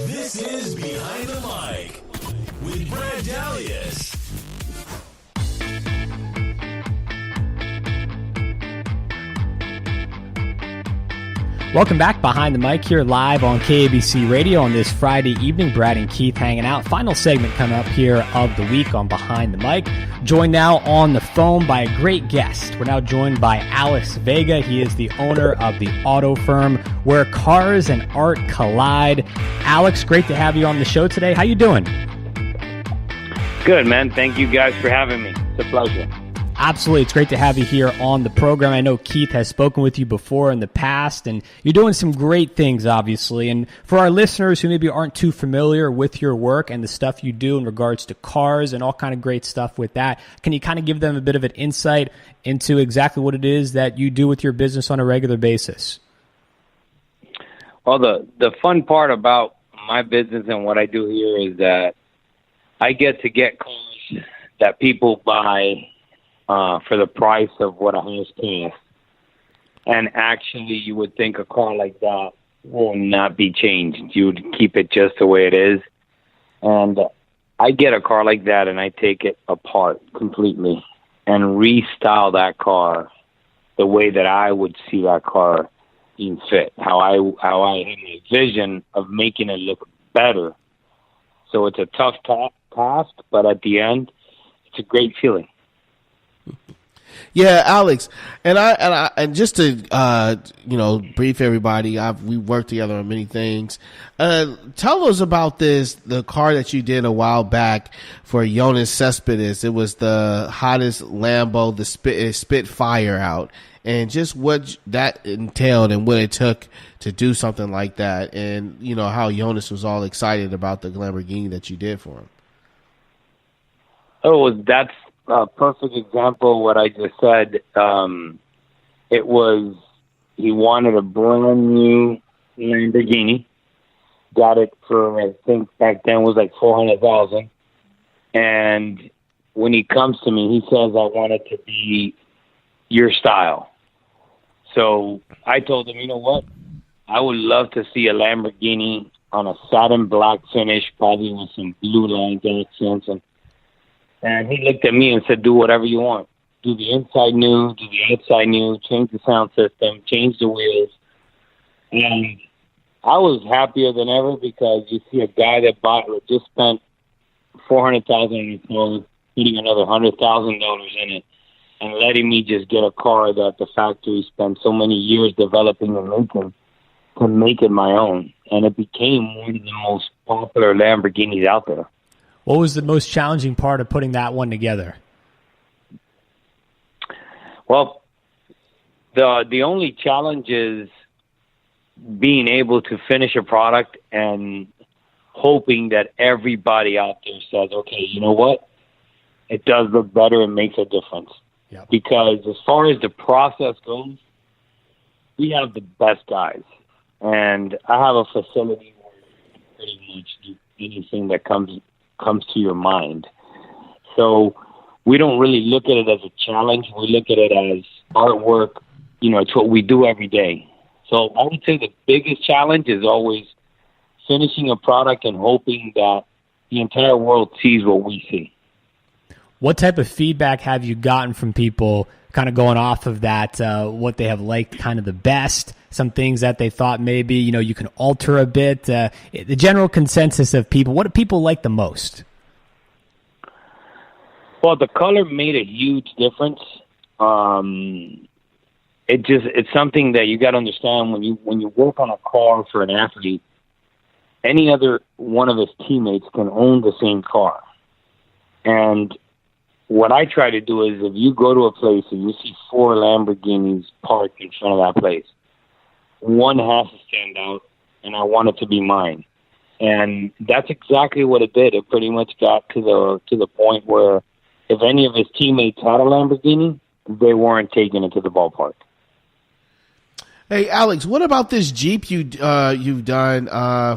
This is Behind the Mic with Brad Dalius. Welcome back Behind the Mic here live on KABC Radio on this Friday evening. Brad and Keith hanging out. Final segment coming up here of the week on Behind the Mic. Joined now on the phone by a great guest. We're now joined by Alex Vega. He is the owner of the auto firm where cars and art collide. Alex, great to have you on the show today. How you doing? Good, man. Thank you guys for having me. It's a pleasure. Absolutely. It's great to have you here on the program. I know Keith has spoken with you before in the past, and you're doing some great things, obviously. And for our listeners who maybe aren't too familiar with your work and the stuff you do in regards to cars and all kind of great stuff with that, can you kind of give them a bit of an insight into exactly what it is that you do with your business on a regular basis? Well, the fun part about my business and what I do here is that I get to get cars that people buy for the price of what a house costs. And actually, you would think a car like that will not be changed. You would keep it just the way it is. And I get a car like that, and I take it apart completely and restyle that car the way that I would see that car being fit, how I have my vision of making it look better. So it's a tough task, but at the end, it's a great feeling. Yeah, Alex, and just to brief everybody, we worked together on many things. Tell us about the car that you did a while back for Jonas Cespedes. It was the hottest Lambo, it spit fire out, and just what that entailed and what it took to do something like that, and how Jonas was all excited about the Lamborghini that you did for him. Oh, that's a perfect example of what I just said. It was, he wanted a brand new Lamborghini. Got it for, I think back then was like $400,000. And when he comes to me, he says, I want it to be your style. So I told him, you know what? I would love to see a Lamborghini on a satin black finish, probably with some blue line accents. And he looked at me and said, do whatever you want. Do the inside new, do the outside new, change the sound system, change the wheels. And I was happier than ever because you see a guy that just spent $400,000 in his car, putting another $100,000 in it, and letting me just get a car that the factory spent so many years developing and making to make it my own. And it became one of the most popular Lamborghinis out there. What was the most challenging part of putting that one together? Well, the only challenge is being able to finish a product and hoping that everybody out there says, okay, you know what? It does look better. It makes a difference. Yep. Because as far as the process goes, we have the best guys. And I have a facility where you can pretty much do anything that comes to your mind. So we don't really look at it as a challenge. We look at it as artwork. It's what we do every day. So I would say the biggest challenge is always finishing a product and hoping that the entire world sees what we see. What type of feedback have you gotten from people kind of going off of that, what they have liked kind of the best, some things that they thought maybe, you can alter a bit, the general consensus of people, what do people like the most? Well, the color made a huge difference. It's something that you got to understand when you work on a car for an athlete, any other one of his teammates can own the same car. And what I try to do is if you go to a place and you see 4 Lamborghinis parked in front of that place, one has to stand out, and I want it to be mine. And that's exactly what it did. It pretty much got to the point where if any of his teammates had a Lamborghini, they weren't taking it to the ballpark. Hey, Alex, what about this Jeep you've done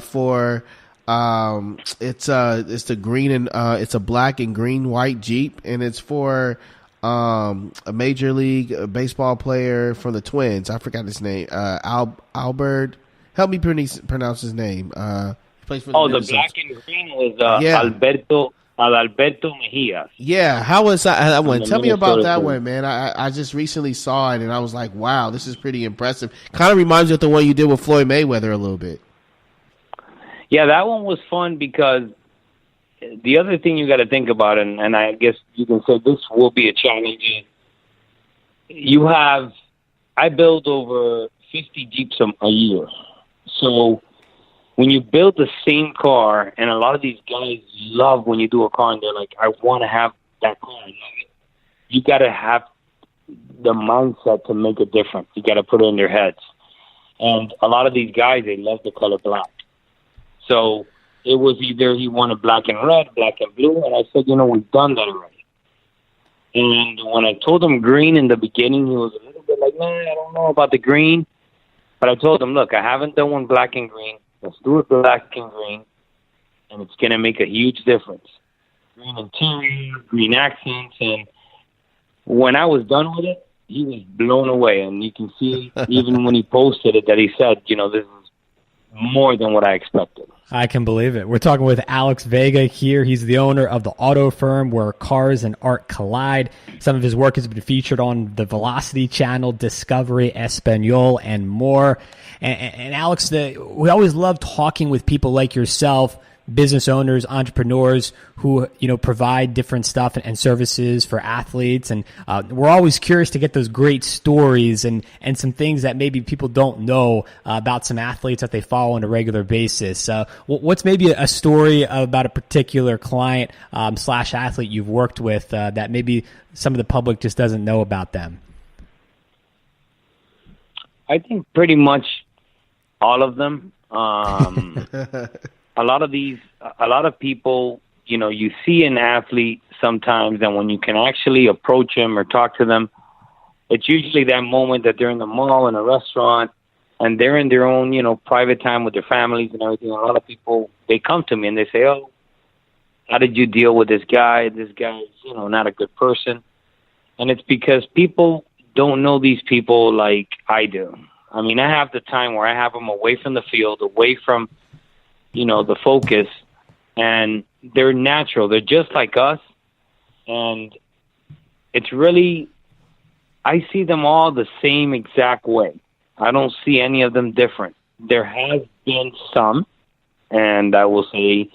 for? It's the green and it's a black and green white Jeep, and it's for a major league baseball player from the Twins. I forgot his name. Albert. Help me pronounce his name. Plays for Oh, the Minnesota. black and green was Yeah. Alberto Mejias. Yeah, how was that one? the Tell me about Minnesota that team. one, man. I just recently saw it, and I was like, wow, this is pretty impressive. Kind of reminds me of the one you did with Floyd Mayweather a little bit. Yeah, that one was fun because the other thing you got to think about, and I guess you can say this will be a challenge, is I build over 50 Jeeps a year. So when you build the same car, and a lot of these guys love when you do a car and they're like, I want to have that car. I love it. You got to have the mindset to make a difference. You got to put it in their heads. And a lot of these guys, they love the color black. So it was either he wanted black and red, black and blue, and I said, we've done that already. And when I told him green in the beginning, he was a little bit like, I don't know about the green. But I told him, look, I haven't done one black and green. Let's do it black and green, and it's going to make a huge difference. Green interior, green accents, and when I was done with it, he was blown away. And you can see, even when he posted it, that he said, this is more than what I expected. I can believe it. We're talking with Alex Vega here. He's the owner of the auto firm where cars and art collide. Some of his work has been featured on the Velocity Channel, Discovery, Espanol, and more. And Alex, we always love talking with people like yourself, business owners, entrepreneurs who, provide different stuff and services for athletes. And we're always curious to get those great stories and some things that maybe people don't know about some athletes that they follow on a regular basis. What's maybe a story about a particular client / athlete you've worked with that maybe some of the public just doesn't know about them? I think pretty much all of them. A lot of people, you see an athlete sometimes, and when you can actually approach them or talk to them, it's usually that moment that they're in the mall, in a restaurant, and they're in their own, private time with their families and everything. A lot of people, they come to me and they say, oh, how did you deal with this guy? This guy's, not a good person. And it's because people don't know these people like I do. I mean, I have the time where I have them away from the field, away from the focus, and they're natural. They're just like us. And it's really, I see them all the same exact way. I don't see any of them different. There has been some, and I will say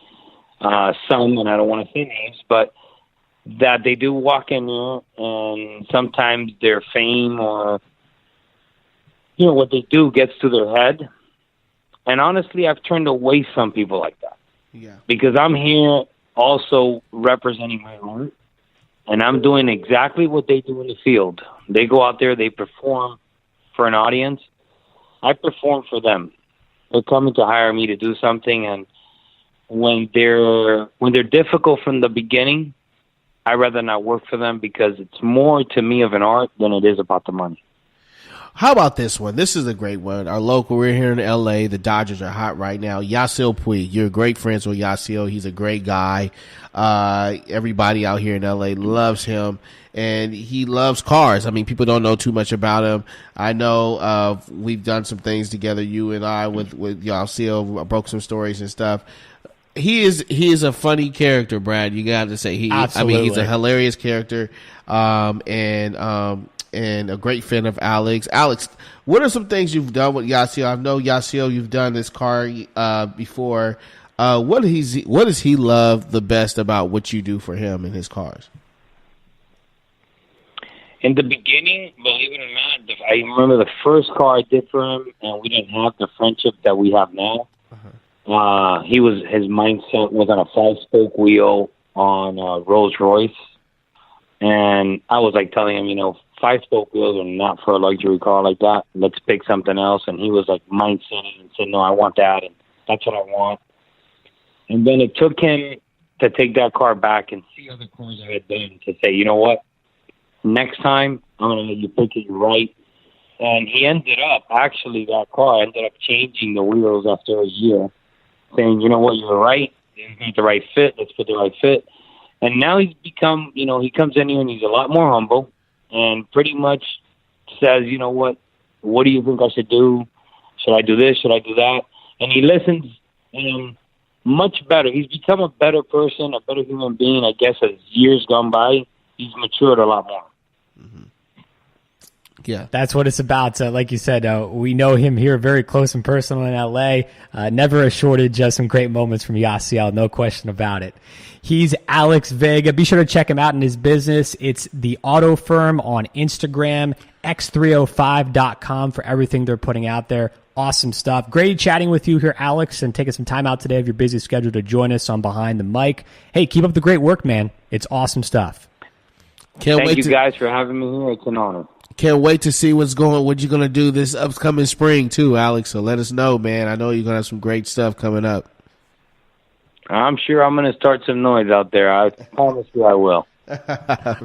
some, and I don't want to say names, but that they do walk in there, and sometimes their fame or, what they do gets to their head. And honestly, I've turned away from people like that. Yeah. Because I'm here also representing my art, and I'm doing exactly what they do in the field. They go out there, they perform for an audience. I perform for them. They're coming to hire me to do something, and when they're difficult from the beginning, I'd rather not work for them because it's more to me of an art than it is about the money. How about this one? This is a great one. Our local, we're here in L.A. The Dodgers are hot right now. Yasiel Puig. You're great friends with Yasiel. He's a great guy. Everybody out here in L.A. loves him, and he loves cars. I mean, people don't know too much about him. I know we've done some things together, you and I, with Yasiel. I broke some stories and stuff. He is a funny character, Brad. You got to say Absolutely. I mean, he's a hilarious character, and a great fan of Alex. Alex, what are some things you've done with Yasiel? I know Yasiel, you've done this car before. What does he love the best about what you do for him and his cars? In the beginning, believe it or not, I remember the first car I did for him, and we didn't have the friendship that we have now. Uh-huh. His mindset was on a 5-spoke wheel on a Rolls Royce, and I was like telling him, 5-spoke wheels are not for a luxury car like that. Let's pick something else. And he was like mindset and said, no, I want that, and that's what I want. And then it took him to take that car back and see other cars I had done to say, you know what? Next time, I'm going to let you pick it right. And he ended up, actually, that car ended up changing the wheels after a year, saying, you know what, you're right. This is not the right fit. Let's put the right fit. And now he's become, he comes in here and he's a lot more humble and pretty much says, you know what do you think I should do? Should I do this? Should I do that? And he listens. And much better. He's become a better person, a better human being, I guess, as years gone by. He's matured a lot more. Yeah, that's what it's about. Like you said, we know him here very close and personal in LA. Never a shortage of some great moments from Yasiel, no question about it. He's Alex Vega. Be sure to check him out in his business. It's the Auto Firm on Instagram, x305.com for everything they're putting out there. Awesome stuff. Great chatting with you here, Alex, and taking some time out today of your busy schedule to join us on Behind the Mic. Hey, keep up the great work, man. It's awesome stuff. Thank you guys for having me here. It's an honor. Can't wait to see what you're going to do this upcoming spring, too, Alex. So let us know, man. I know you're going to have some great stuff coming up. I'm sure I'm going to start some noise out there. I promise you I will.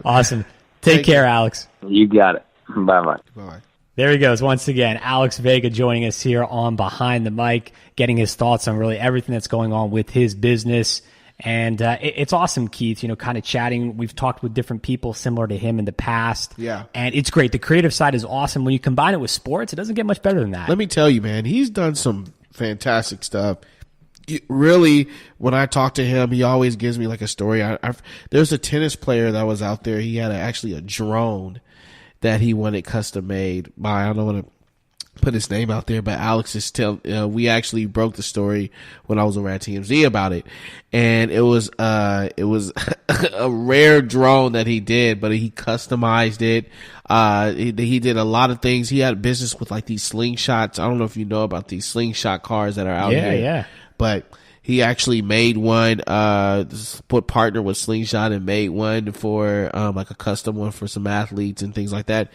Awesome. Take care, Alex. You got it. Bye-bye. Bye-bye. There he goes once again. Alex Vega joining us here on Behind the Mic, getting his thoughts on really everything that's going on with his business. And it's awesome, Keith, kind of chatting. We've talked with different people similar to him in the past. Yeah. And it's great. The creative side is awesome. When you combine it with sports, it doesn't get much better than that. Let me tell you, man, he's done some fantastic stuff. Really, when I talk to him, he always gives me like a story. There's a tennis player that was out there. He had actually a drone that he wanted custom made by, I don't want to put his name out there, but Alex is we actually broke the story when I was over at TMZ about it. And it was a rare drone that he did, but he customized it. He did a lot of things. He had business with like these slingshots. I don't know if you know about these slingshot cars that are out here. Yeah. But he actually made one, put partner with Slingshot and made one for, like a custom one for some athletes and things like that.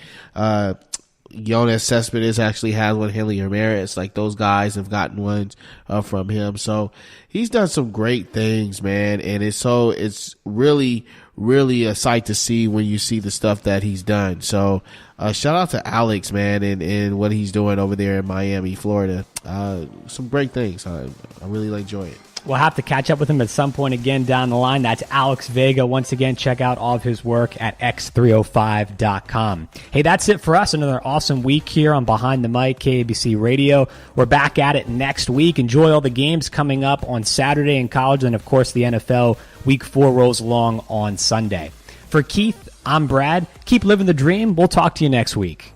Jonas Cespedes actually has one. Henley Ramirez, like those guys have gotten ones from him. So he's done some great things, man. And it's really, really a sight to see when you see the stuff that he's done. So shout out to Alex, man, and what he's doing over there in Miami, Florida. Some great things. I really enjoy it. We'll have to catch up with him at some point again down the line. That's Alex Vega. Once again, check out all of his work at x305.com. Hey, that's it for us. Another awesome week here on Behind the Mic, KABC Radio. We're back at it next week. Enjoy all the games coming up on Saturday in college, and, of course, the NFL Week 4 rolls along on Sunday. For Keith, I'm Brad. Keep living the dream. We'll talk to you next week.